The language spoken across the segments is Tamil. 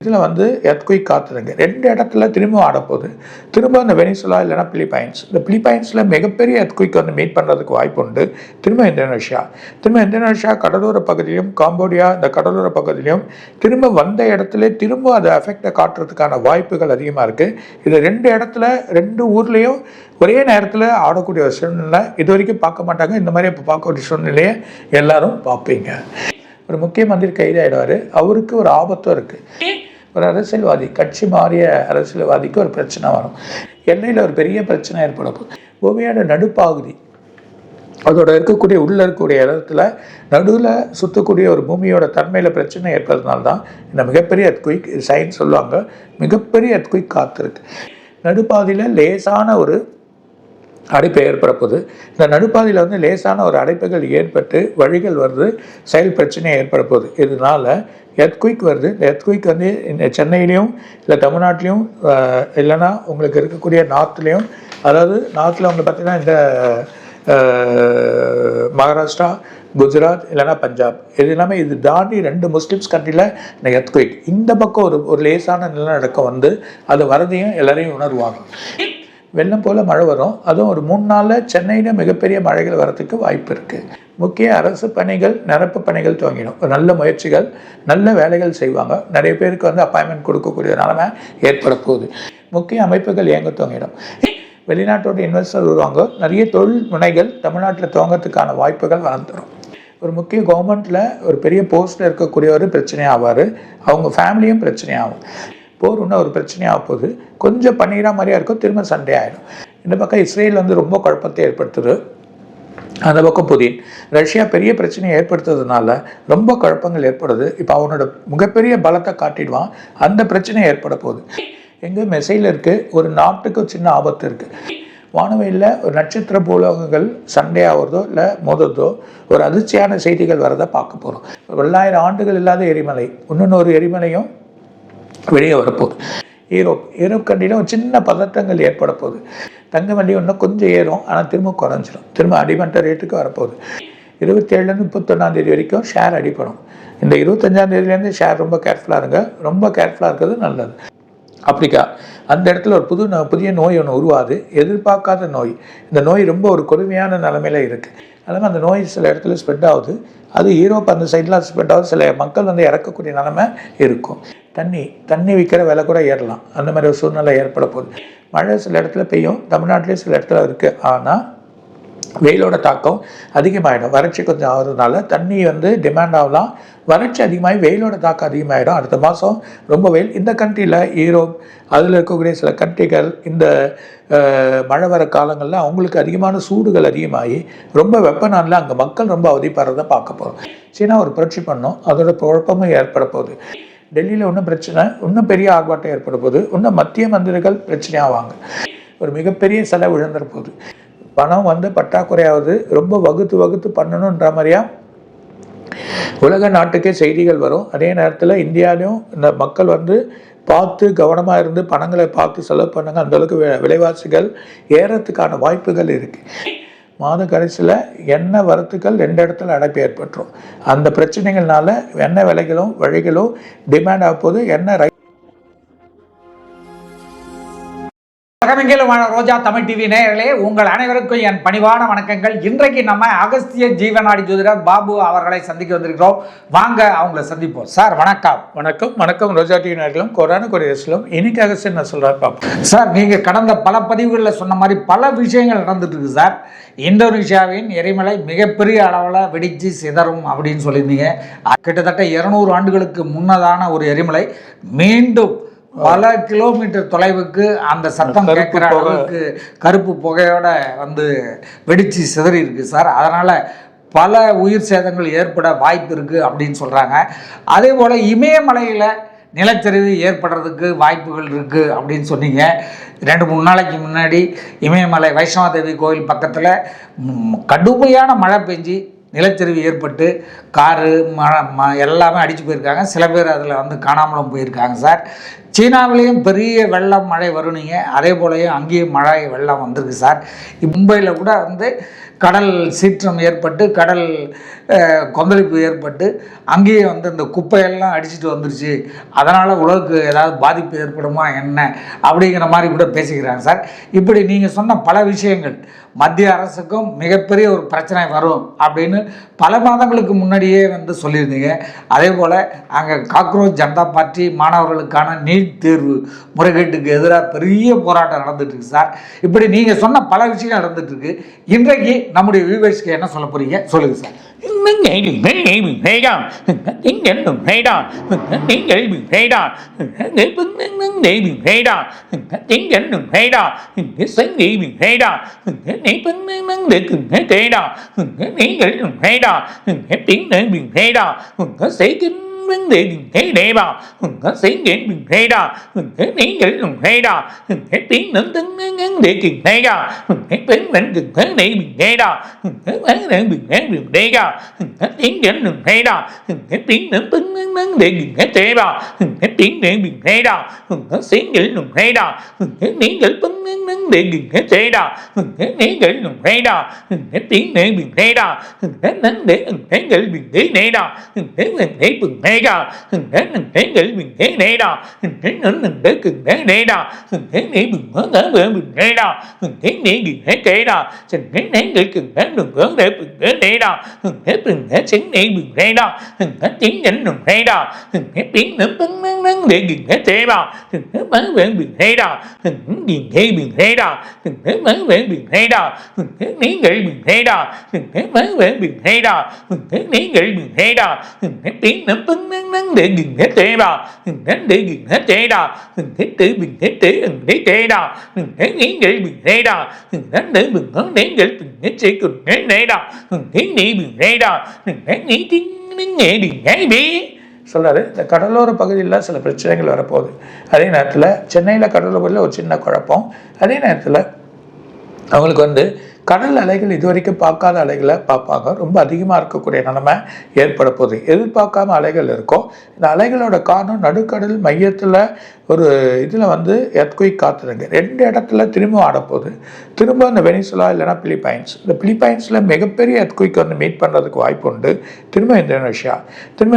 இதில் வந்து எர்த்குயிக் காத்துருங்க 2 இடத்துல திரும்ப ஆடப்போகுது. திரும்ப அந்த வெனிசுலா இல்லைனா பிலிப்பைன்ஸ். இந்த பிலிப்பைன்ஸில் மிகப்பெரிய எர்த்குயிக் வந்து மீட் பண்ணுறதுக்கு வாய்ப்பு உண்டு. திரும்ப இந்தோனேஷியா கடலோர பகுதியிலும் காம்போடியா இந்த கடலோர பகுதியிலும் திரும்ப வந்த இடத்துல திரும்ப அதை எஃபெக்டை காட்டுறதுக்கான வாய்ப்புகள் அதிகமாக இருக்குது. இது 2 இடத்துல 2 ஊர்லேயும் ஒரே நேரத்தில் ஆடக்கூடிய ஒரு சூழ்நிலை இது வரைக்கும் பார்க்க மாட்டாங்க. இந்த மாதிரி இப்போ பார்க்கக்கூடிய சூழ்நிலையை எல்லாரும் பார்ப்பீங்க. ஒரு முக்கிய மந்திரி கைதாயிடுவார். அவருக்கு ஒரு ஆபத்தும் இருக்குது. ஒரு அரசியல்வாதி கட்சி மாறிய அரசியல்வாதிக்கு ஒரு பிரச்சனை வரும். எல்லையில் ஒரு பெரிய பிரச்சனை ஏற்படும். பூமியோட நடுப்பகுதி அதோட உள்ளே இருக்கக்கூடிய இடத்துல நடுவில் சுற்றக்கூடிய ஒரு பூமியோட தன்மையில் பிரச்சனை ஏற்படுறதுனால்தான் இந்த மிகப்பெரிய எர்த்குயிக் சயின்ஸ் சொல்லுவாங்க. மிகப்பெரிய எர்த்குயிக் காத்திருக்கு. நடுப்பாதையில் லேசான ஒரு அடைப்பு ஏற்படப்போகுது. இந்த நடுப்பாதையில் வந்து லேசான ஒரு அடைப்புகள் ஏற்பட்டு வழிகள் வருது, செயல் பிரச்சனை ஏற்பட போகுது. இதனால் எர்த்குயிக் வருது. இந்த எர்த்குயிக் வந்து இந்த சென்னையிலையும் இல்லை தமிழ்நாட்டிலையும் இல்லைன்னா உங்களுக்கு இருக்கக்கூடிய நார்த்லேயும், அதாவது நார்த்தில் உங்களுக்கு பார்த்திங்கன்னா இந்த மகாராஷ்டிரா, குஜராத் இல்லைனா பஞ்சாப், இது இல்லாமல் இது தாண்டி 2 முஸ்லிம்ஸ் கண்ட்ரியில் இந்த எர்த்குயிக் இந்த பக்கம் ஒரு லேசான நிலநடுக்கம் வந்து அது வரதையும் எல்லாரையும் உணர்வாங்க. வெள்ளம் போல் மழை வரும். அதுவும் ஒரு 3 நாளில் சென்னையில் மிகப்பெரிய மழைகள் வரத்துக்கு வாய்ப்பு இருக்குது. முக்கிய அரசு பணிகள் நிரப்பு பணிகள் துவங்கிடும். நல்ல முயற்சிகள் நல்ல வேலைகள் செய்வாங்க. நிறைய பேருக்கு வந்து அப்பாயின்மெண்ட் கொடுக்கக்கூடிய நிலைமை ஏற்பட போகுது. முக்கிய அமைப்புகள் இயங்க துவங்கிடும். வெளிநாட்டோட இன்வெஸ்டர் வருவாங்க. நிறைய தொழில் முனைகள் தமிழ்நாட்டில் துவங்கிறதுக்கான வாய்ப்புகள் வளர்ந்துடும். ஒரு முக்கிய கவர்மெண்ட்டில் ஒரு பெரிய போஸ்ட்டில் இருக்கக்கூடிய ஒரு பிரச்சனையாவார். அவங்க ஃபேமிலியும் பிரச்சனையாகும். போர் இன்னும் ஒரு பிரச்சனையாக போகுது. கொஞ்சம் பன்னீராக மாதிரியாக இருக்கும். திரும்ப சண்டே ஆகிடும். இந்த பக்கம் இஸ்ரேல் வந்து ரொம்ப குழப்பத்தை ஏற்படுத்துது. அந்த பக்கம் புதின் ரஷ்யா பெரிய பிரச்சனையை ஏற்படுத்துறதுனால ரொம்ப குழப்பங்கள் ஏற்படுது. இப்போ அவனோட மிகப்பெரிய பலத்தை காட்டிடுவான். அந்த பிரச்சனை ஏற்பட போகுது. எங்கே மெசைல் இருக்குது. ஒரு நாட்டுக்கு சின்ன ஆபத்து இருக்குது. வானவெளியில் ஒரு நட்சத்திர பூலோகங்கள் சண்டே ஆகிறதோ இல்லை மோதுறதோ ஒரு அதிர்ச்சியான செய்திகள் வரதை பார்க்க போகிறோம். 1000 ஆண்டுகள் இல்லாத எரிமலை இன்னொரு எரிமலையும் வெளியே வரப்போகுது. யூரோப் கண்ட்ரியில் ஒரு சின்ன பதட்டங்கள் ஏற்பட போகுது. தங்க வண்டி இன்னும் கொஞ்சம் ஏறும், ஆனால் திரும்ப குறைஞ்சிடும். திரும்ப அடிமட்ட ரேட்டுக்கு வரப்போகுது. 27லேருந்து 31 வரைக்கும் ஷேர் அடிப்படும். இந்த 25 ஷேர் ரொம்ப கேர்ஃபுல்லாக இருங்க. ரொம்ப கேர்ஃபுல்லாக இருக்கிறது நல்லது. ஆப்பிரிக்கா அந்த இடத்துல ஒரு புதிய நோய் ஒன்று உருவாது. எதிர்பார்க்காத நோய். இந்த நோய் ரொம்ப ஒரு கொடுமையான நிலைமையில் இருக்குது. அதனால் அந்த நோய் சில இடத்துல ஸ்ப்ரெட் ஆகுது. அது யூரோப் அந்த சைட்லாம் ஸ்ப்ரெட் ஆகுது. சில மக்கள் வந்து இறக்கக்கூடிய நிலைமை இருக்கும். தண்ணி விற்கிற விலை கூட ஏறலாம். அந்த மாதிரி ஒரு சூழ்நிலை ஏற்பட போகுது. மழை சில இடத்துல பெய்யும். தமிழ்நாட்டிலேயே சில இடத்துல இருக்குது. ஆனால் வெயிலோட தாக்கம் அதிகமாகிடும். வறட்சி கொஞ்சம் ஆகிறதுனால தண்ணி வந்து டிமாண்ட் ஆகலாம். வறட்சி அதிகமாகி வெயிலோட தாக்கம் அதிகமாகிடும். அடுத்த மாதம் ரொம்ப வெயில். இந்த கண்ட்ரியில் யூரோப் அதில் இருக்கக்கூடிய சில கண்ட்ரிகள் இந்த மழை வர காலங்களில் அவங்களுக்கு அதிகமான சூடுகள் அதிகமாகி ரொம்ப வெப்பநாளில் அங்கே மக்கள் ரொம்ப அவதிப்படுறதை பார்க்க போகிறோம். சீனா ஒரு புரட்சி பண்ணோம். அதோட குழப்பமும் ஏற்பட போகுது. டெல்லியில் இன்னும் பிரச்சனை, இன்னும் பெரிய ஆர்ப்பாட்டம் ஏற்பட போகுது. இன்னும் மத்திய மந்திரிகள் பிரச்சனையாவாங்க. ஒரு மிகப்பெரிய செலவு இழந்துட போகுது. பணம் வந்து பற்றாக்குறையாவது. ரொம்ப வகுத்து பண்ணணுன்ற மாதிரியா உலக நாட்டுக்கே செய்திகள் வரும். அதே நேரத்தில் இந்தியாவிலையும் இந்த மக்கள் வந்து பார்த்து கவனமாக இருந்து பணங்களை பார்த்து செலவு பண்ணுங்க. அந்தளவுக்கு விலைவாசிகள் ஏறத்துக்கான வாய்ப்புகள் இருக்குது. மாத கடைசியில் எண்ணெய் வரத்துக்கள் 2 இடத்துல அடைப்பு ஏற்பட்டுரும். அந்த பிரச்சனைகள்னால எண்ணெய் விலைகளும் வழிகளும் டிமாண்ட் ஆக போது. எண்ணெய் உலகமெங்கிலுமான ரோஜா தமிழ் டிவி நேயர்களே, உங்கள் அனைவருக்கும் என் பணிவான வணக்கங்கள். இன்றைக்கு நம்ம அகஸ்திய ஜீவநாடி ஜோதிடர் பாபு அவர்களை சந்திக்க வந்திருக்கிறோம். வாங்க அவங்களை சந்திப்போம். சார் வணக்கம். வணக்கம் ரோஜா டிவி நேயர்களும் கொரோனா கொரியர்ஸ்லும் இன்னைக்கு அகஸ்தியன் நான் சொல்கிறார் பார்ப்போம். சார், நீங்கள் கடந்த பல பதிவுகளில் சொன்ன மாதிரி பல விஷயங்கள் நடந்துட்டு இருக்கு சார். இந்தோனேஷியாவின் எரிமலை மிகப்பெரிய அளவில் வெடித்து சிதறும் அப்படின்னு சொல்லியிருந்தீங்க. கிட்டத்தட்ட 200 ஆண்டுகளுக்கு முன்னதான ஒரு எரிமலை மீண்டும் பல கிலோமீட்டர் தொலைவுக்கு அந்த சத்தம் கேட்குற அளவுக்கு கருப்பு புகையோட வந்து வெடித்து சிதறி இருக்கு சார். அதனால் பல உயிர் சேதங்கள் ஏற்பட வாய்ப்பு இருக்குது அப்படின்னு சொல்கிறாங்க. அதே போல் இமயமலையில் நிலச்சரிவு ஏற்படுறதுக்கு வாய்ப்புகள் இருக்குது அப்படின்னு சொன்னீங்க. 2-3 நாளைக்கு முன்னாடி இமயமலை வைஷ்ணவதேவி கோயில் பக்கத்தில் கடுமையான மழை பெஞ்சு நிலச்சரிவு ஏற்பட்டு காரு எல்லாமே அடித்து போயிருக்காங்க. சில பேர் அதில் வந்து காணாமலும் போயிருக்காங்க சார். சீனாவிலையும் பெரிய வெள்ளம் மழை வருனீங்க. அதே போலயும் அங்கேயும் மழை வெள்ளம் வந்திருக்கு சார். மும்பையில் கூட வந்து கடல் சீற்றம் ஏற்பட்டு கடல் கொந்தளிப்பு ஏற்பட்டு அங்கேயே வந்து இந்த குப்பையெல்லாம் அடிச்சுட்டு வந்துருச்சு, அதனால் உலகுக்கு ஏதாவது பாதிப்பு ஏற்படுமா என்ன அப்படிங்கிற மாதிரி கூட பேசிக்கிறாங்க சார். இப்படி நீங்கள் சொன்ன பல விஷயங்கள் மத்திய அரசுக்கும் மிகப்பெரிய ஒரு பிரச்சனை வரும் அப்படின்னு பல மாதங்களுக்கு முன்னாடியே வந்து சொல்லியிருந்தீங்க. அதே போல் அங்கே காக்ரோச் ஜனதா பார்ட்டி மாணவர்களுக்கான நீட் தேர்வு முறைகேட்டுக்கு எதிராக பெரிய போராட்டம் நடந்துட்டுருக்கு சார். இப்படி நீங்கள் சொன்ன பல விஷயங்கள் நடந்துட்டுருக்கு. இன்றைக்கு நம்முடைய வியூவர்ஸ்க்கு என்ன சொல்ல போகிறீங்க சொல்லுங்கள் sir. vấn đề đừng thế đề vào có xảy đến đừng thế đà thế ní gửi đừng thế đà thế tiếng nâng tấn ngắn để kìm thế đà thế tiếng vẫn đừng thế để bình thế đà thế bán để bình thế đừng thế đà thế tiếng đến đừng thế đà thế tiếng nâng tấn ngắn để kìm thế vào thế tiếng để bình thế đà thế xính gửi đừng thế đà thế ní gửi tấn ngắn để kìm thế đà thế ní gửi đừng thế đà thế tiếng để bình thế đà thế nắng để thế gửi bình thế đà thế mình thế bình thế đà thế mình thế gửi bình thế đà thế mình thế cần thế đà thế ní bình thế để bình thế đà thế ní bình thế đà thành thế ní gửi cần thế đừng hướng để bình thế đà thế bình thế xính ní bình thế đà thế tiếng nhẫn đừng thế đà thế tiếng nấm tấn nắng để bình thế vào thế bán về bình thế đà thế bình thế đà thế bán về bình thế đà thế ní gửi bình thế đà thế bán về bình thế đà thế ní gửi bình thế đà thế tiếng nấm tấn nắng để bình thế vào thế để bình thế đà thế tự bình thế đà thế ní gửi bình thế đà thế để bình hướng đến gửi bình thế chỉ cần thế đà thế ní bình thế đà thế ní tiếng nghe bình thế bí சொல்கிறாரு. இந்த கடலோர பகுதியில் சில பிரச்சனைகள் வரப்போகுது. அதே நேரத்தில் சென்னையில் கடலோர பகுதியில் ஒரு சின்ன குழப்பம். அதே நேரத்தில் அவங்களுக்கு வந்து கடல் அலைகள் இது வரைக்கும் பார்க்காத அலைகளை பார்ப்பாங்க. ரொம்ப அதிகமாக இருக்கக்கூடிய நிலைமை ஏற்பட போகுது. எதிர்பார்க்காம அலைகள் இருக்கும். இந்த அலைகளோட காரணம் நடுக்கடல் மையத்தில் ஒரு இதில் வந்து எர்த்குயிக் காத்துருங்க 2 இடத்துல திரும்ப ஆடப்போகுது. திரும்ப இந்த வெனிசுலா இல்லைனா பிலிப்பைன்ஸ், இந்த பிலிப்பைன்ஸில் மிகப்பெரிய எர்த்குயிக் வந்து மீட் பண்ணுறதுக்கு வாய்ப்பு உண்டு. திரும்ப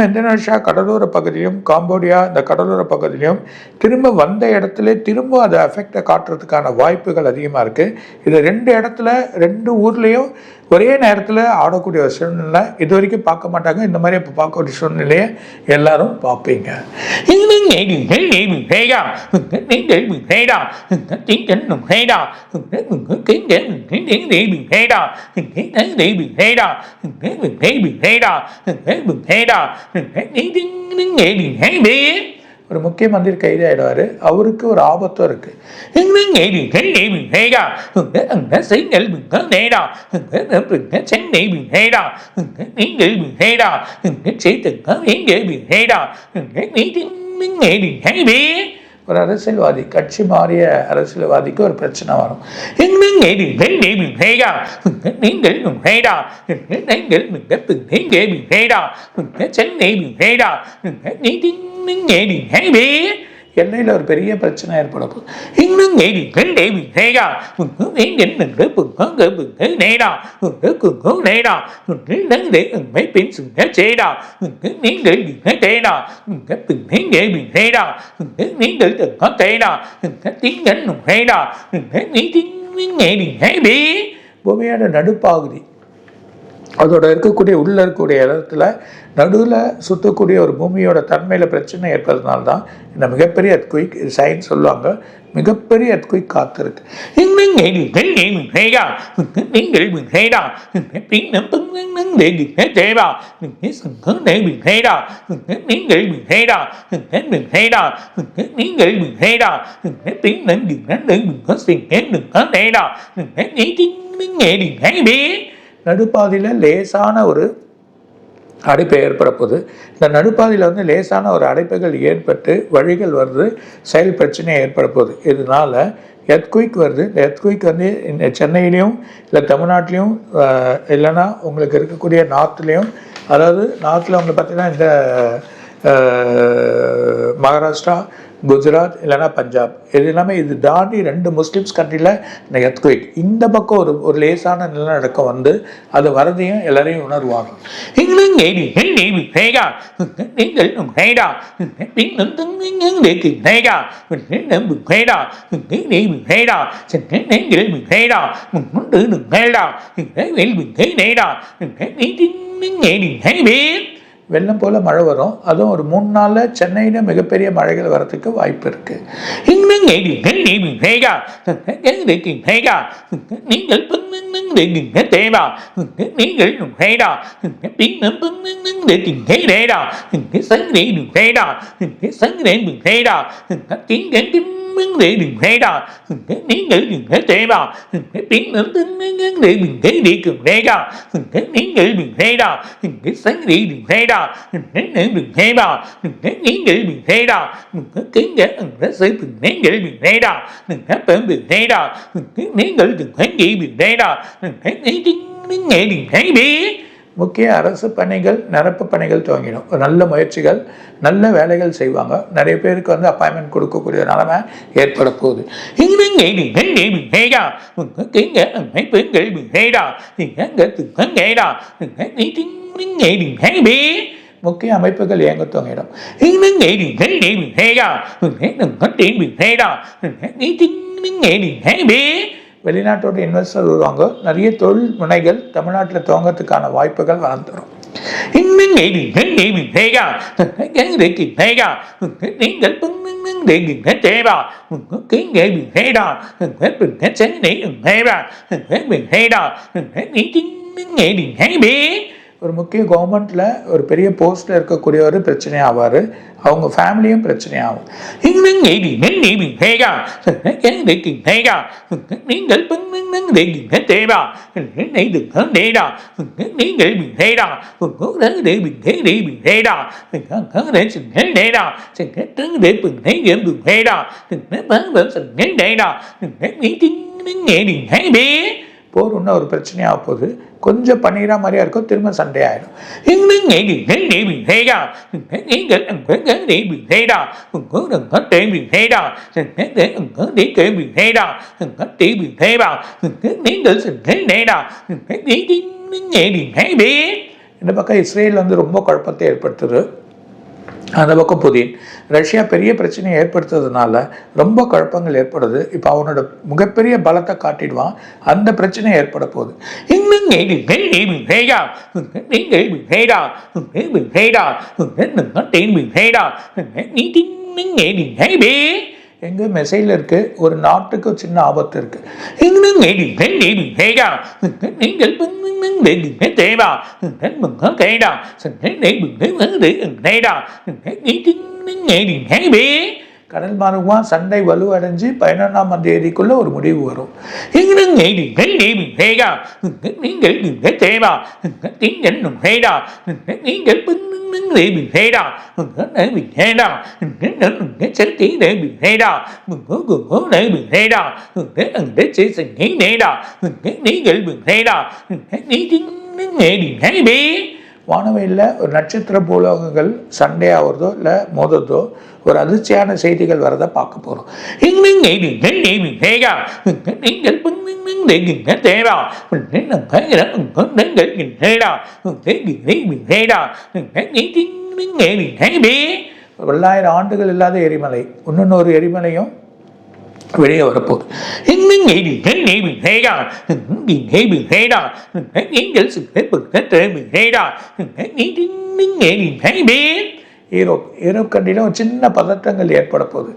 இந்தோனேஷியா கடலோர பகுதியிலும் காம்போடியா இந்த கடலோர பகுதியிலும் திரும்ப வந்த இடத்துல திரும்ப அதை அஃபெக்டை காட்டுறதுக்கான வாய்ப்புகள் அதிகமாக இருக்குது. இது 2 இடத்துல 2 ஊர்லேயும் ஒரே நேரத்தில் ஆடக்கூடிய ஒரு சூழ்நிலை இது வரைக்கும் பார்க்க மாட்டாங்க. இந்த மாதிரி இப்போ பார்க்கக்கூடிய சூழ்நிலையை எல்லாரும் பார்ப்பீங்க. ஒரு முக்கிய மந்திரி கைது ஆயிடுவார். அவருக்கு ஒரு ஆபத்தும் இருக்கு. ஒரு அரசியல்வாதி கட்சி மாறிய அரசியல்வாதிக்கு ஒரு பிரச்சனை வரும். எல்லையில் ஒரு பெரிய பிரச்சனை ஏற்படும். பூமியோட நடுப்பாகுதி அதோட இருக்கக்கூடிய உள்ளே இருக்கக்கூடிய இடத்துல நடுவில் சுற்றக்கூடிய ஒரு பூமியோட தன்மையில் பிரச்சனை ஏற்படுறதுனால தான் இந்த மிகப்பெரிய எர்த்குயிக் சயின்ஸ் சொல்லுவாங்க. மிகப்பெரிய எர்த்குயிக் காத்திருக்கு. நடுப்பாதையில் லேசான ஒரு அடைப்பு ஏற்பட போகுது. இந்த நடுப்பாதையில் வந்து லேசான ஒரு அடைப்புகள் ஏற்பட்டு வழிகள் வருது, செயல் பிரச்சனை ஏற்பட போகுது. இதனால் எர்த்குயிக் வருது. இந்த எர்த்குயிக் வந்து இந்த சென்னையிலையும் இல்லை தமிழ்நாட்டிலையும் இல்லைன்னா உங்களுக்கு இருக்கக்கூடிய நார்த்துலேயும், அதாவது நார்த்தில் உங்களுக்கு பார்த்திங்கன்னா இந்த மகாராஷ்டிரா, குஜராத் இல்லைன்னா பஞ்சாப், இது எல்லாமே இது தாண்டி 2 முஸ்லிம்ஸ் கண்ட்ரியில் இந்த எர்த்குவேக் இந்த பக்கம் ஒரு லேசான நிலநடுக்கம் வந்து அது வரதையும் எல்லாரையும் உணர்வாங்க. வெள்ளம் போல மழை வரும். அதுவும் ஒரு 3 நாளில் சென்னையில் மிகப்பெரிய மழைகள் வரத்துக்கு வாய்ப்பு இருக்கு. முக்கிய அரசு பணிகள், நிரப்பு பணிகள் துவங்கிடும். நல்ல முயற்சிகள், நல்ல வேலைகள் செய்வாங்க. நிறைய பேருக்கு வந்து அப்பாயின்மெண்ட் கொடுக்கக்கூடிய நிலைமை ஏற்பட போகுது. முக்கிய அமைப்புகள் இயங்க துவங்கிடும். வெளிநாட்டோட இன்வெஸ்டர் வருவாங்க. நிறைய தொழில் முனைகள் தமிழ்நாட்டில் துவங்கிறதுக்கான வாய்ப்புகள் வளர்ந்துடும். ஒரு முக்கிய கவர்மெண்ட்ல ஒரு பெரிய போஸ்ட்ல இருக்கக்கூடிய ஒரு பிரச்சனை ஆவார். அவங்க ஃபேமிலியும் பிரச்சனையாகும். போர் ஒன்று ஒரு பிரச்சனையாக போகுது. கொஞ்சம் பன்னீரா மாதிரியா இருக்கும், திரும்ப சண்டை ஆயிடும். இந்த பக்கம் இஸ்ரேல் வந்து ரொம்ப குழப்பத்தை ஏற்படுத்துது. அந்த பக்கம் புதின் ரஷ்யா பெரிய பிரச்சனையை ஏற்படுத்துறதுனால ரொம்ப குழப்பங்கள் ஏற்படுது. இப்போ அவனோட மிகப்பெரிய பலத்தை காட்டிடுவான். அந்த பிரச்சனை ஏற்பட போகுது. எங்க மெசைல் இருக்கு, ஒரு நாட்டுக்கு சின்ன ஆபத்து இருக்கு. கடல் மார்க்கமா சண்டை வலுவடைஞ்சு 11ஆம் தேதிக்குள்ள ஒரு முடிவு வரும். வானவையில் ஒரு நட்சத்திர பூலோகங்கள் சண்டையாகிறதோ இல்லை மோததோ ஒரு அதிர்ச்சியான செய்திகள் வரதை பார்க்க போகிறோம். பல்லாயிரம் ஆண்டுகள் இல்லாத எரிமலை, இன்னொரு எரிமலையும் வெளியே வரப்போகுது. யூரோப் கண்ட்ரியில ஒரு சின்ன பதற்றங்கள் ஏற்பட போகுது.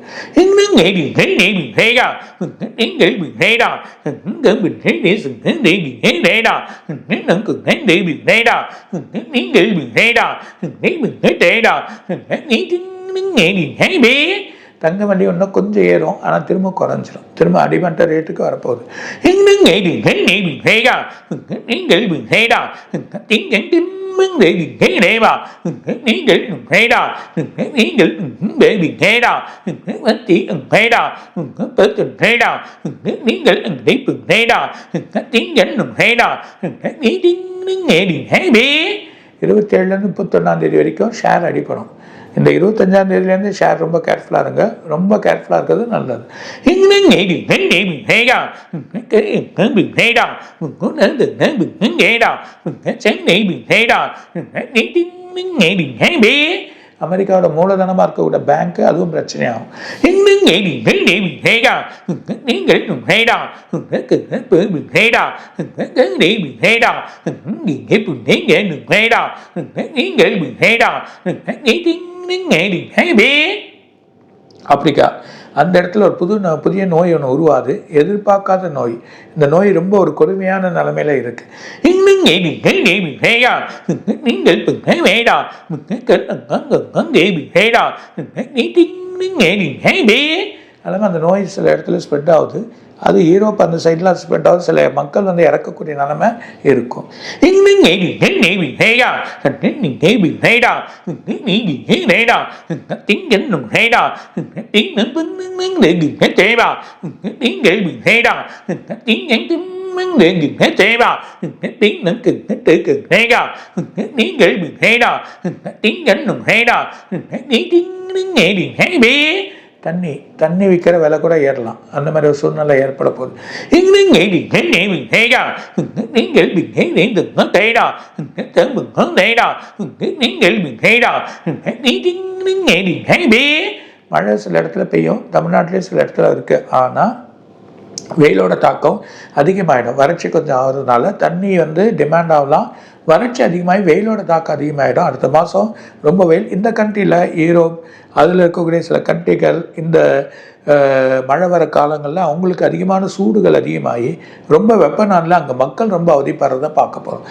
தங்க வண்டி இன்னும் கொஞ்சம் ஏறும், ஆனால் திரும்ப குறைஞ்சிடும். திரும்ப அடிமட்ட ரேட்டுக்கு வரப்போகுது. 27லேருந்து 31 வரைக்கும் ஷேர் அடிப்படும். இந்த 25 ஷேர் ரொம்ப கேர்ஃபுல்லாக இருங்க. ரொம்ப கேர்ஃபுல்லாக இருக்கிறது நல்லது. அமெரிக்காவோட மூலதனமாக இருக்கக்கூடிய பேங்க்கு அதுவும் பிரச்சனையாகும். ஆப்பிரிக்கா அந்த இடத்துல ஒரு புதிய நோய் ஒன்று உருவாது, எதிர்பார்க்காத நோய். இந்த நோய் ரொம்ப ஒரு கொடுமையான நிலைமையில இருக்கு. அந்த நோய் சில இடத்துல ஸ்ப்ரெட் ஆகுது. அது யூரோப் அந்த சைட்லாம் ஸ்ப்ரெட் ஆகுது. சில மக்கள் வந்து இறக்கக்கூடிய நிலைமை இருக்கும். தண்ணி விற்கிற விலை கூட ஏறலாம். அந்த மாதிரி ஒரு சூழ்நிலை ஏற்பட போகுது. மழை சில இடத்துல பெய்யும், தமிழ்நாட்டிலே சில இடத்துல இருக்கு. ஆனால் வெயிலோட தாக்கம் அதிகமாகிடும். வறட்சி கொஞ்சம் ஆகுறதுனால தண்ணி வந்து டிமாண்ட் ஆகலாம். வறட்சி அதிகமாகி வெயிலோட தாக்கம் அதிகமாகிடும். அடுத்த மாதம் ரொம்ப வெயில். இந்த கண்ட்ரியில் யூரோப் அதில் இருக்கக்கூடிய சில கண்ட்ரிகள் இந்த மழை வர காலங்களில் அவங்களுக்கு அதிகமான சூடுகள் அதிகமாகி ரொம்ப வெப்ப நாளில் அங்கே மக்கள் ரொம்ப அவதிப்படுறதை பார்க்க போகிறோம்.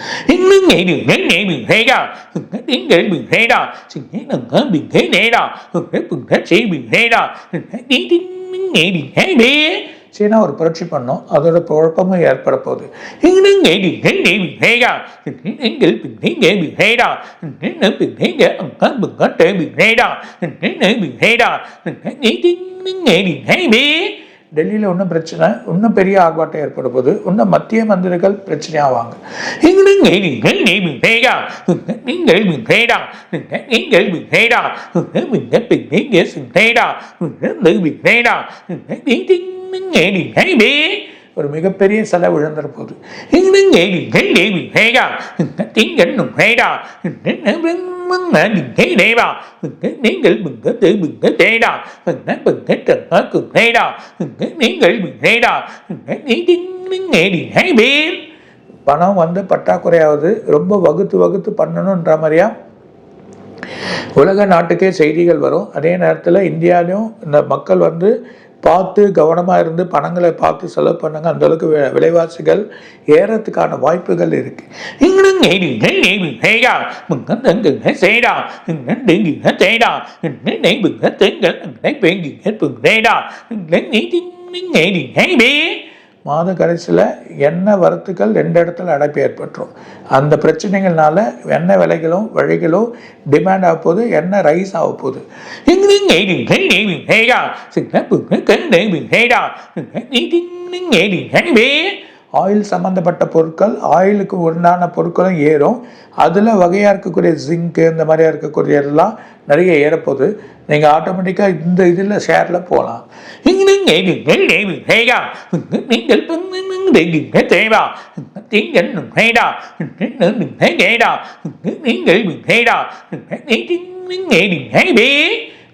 சீனா ஒரு புரட்சி பண்ணோம், அதோட குழப்பமும் ஏற்பட போகுது. டெல்லியில் இன்னும் பிரச்சனை, இன்னும் பெரிய ஆர்ப்பாட்டம் ஏற்பட போது, இன்னும் மத்திய மந்திரிகள் பிரச்சனை ஆவாங்க. ஒரு மிகப்பெரிய செலவு இழந்துற போது. பணம் வந்து பற்றாக்குறையாவது ரொம்ப வகுத்து பண்ணணுன்ற மாதிரியா உலக நாட்டுக்கே செய்திகள் வரும். அதே நேரத்தில் இந்தியாவிலும் இந்த மக்கள் வந்து பார்த்து கவனமாக இருந்து பணங்களை பார்த்து செலவு பண்ணுங்க. அந்த அளவுக்கு விலைவாசிகள் ஏறத்துக்கான வாய்ப்புகள் இருக்கு. மாத கடைசியில் எண்ணெய் வரத்துக்கள் 2 இடத்துல அடைப்பு ஏற்பட்டுரும். அந்த பிரச்சனைகள்னால எண்ணெய் விலைகளும் வழிகளும் டிமாண்ட் ஆக போகுது, எண்ணெய் ரைஸ் ஆக போகுது. ஆயில் சம்மந்தப்பட்ட பொருட்கள், ஆயிலுக்கு உண்டான பொருட்களும் ஏறும். அதில் வகையாக இருக்கக்கூடிய ஜிங்க்கு இந்த மாதிரியாக இருக்கக்கூடிய எல்லாம் நிறைய ஏறப்போகுது. நீங்கள் ஆட்டோமேட்டிக்காக இந்த இதில் ஷேரில் போகலாம்.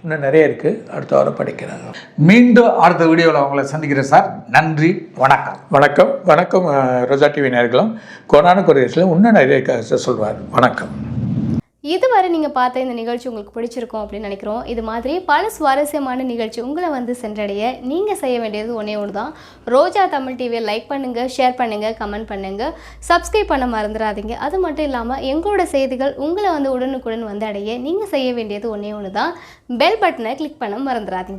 இன்னும் நிறைய இருக்கு, அடுத்த வாரம் படிக்கிறாங்க. மீண்டும் அடுத்த வீடியோவில் அவங்களை சந்திக்கிறேன் சார். நன்றி, வணக்கம். வணக்கம் வணக்கம். ரோஜா டிவி நேயர்களும் கோனான கொரியர்ஸில் இன்னும் நிறைய சொல்வார். வணக்கம். இதுவரை நீங்கள் பார்த்த இந்த நிகழ்ச்சி உங்களுக்கு பிடிச்சிருக்கும் அப்படின்னு நினைக்கிறோம். இது மாதிரி பல சுவாரஸ்யமான நிகழ்ச்சி உங்களை வந்து சென்றடைய நீங்கள் செய்ய வேண்டியது ஒன்றே ஒன்று தான். ரோஜா தமிழ் டிவியை லைக் பண்ணுங்கள், ஷேர் பண்ணுங்கள், கமெண்ட் பண்ணுங்கள், சப்ஸ்கிரைப் பண்ண மறந்துடாதீங்க. அது மட்டும் இல்லாமல் எங்களோட செய்திகள் உங்களை வந்து உடனுக்குடன் வந்து அடைய நீங்கள் செய்ய வேண்டியது ஒன்றே ஒன்று தான். பெல் பட்டனை கிளிக் பண்ண மறந்துடாதீங்க.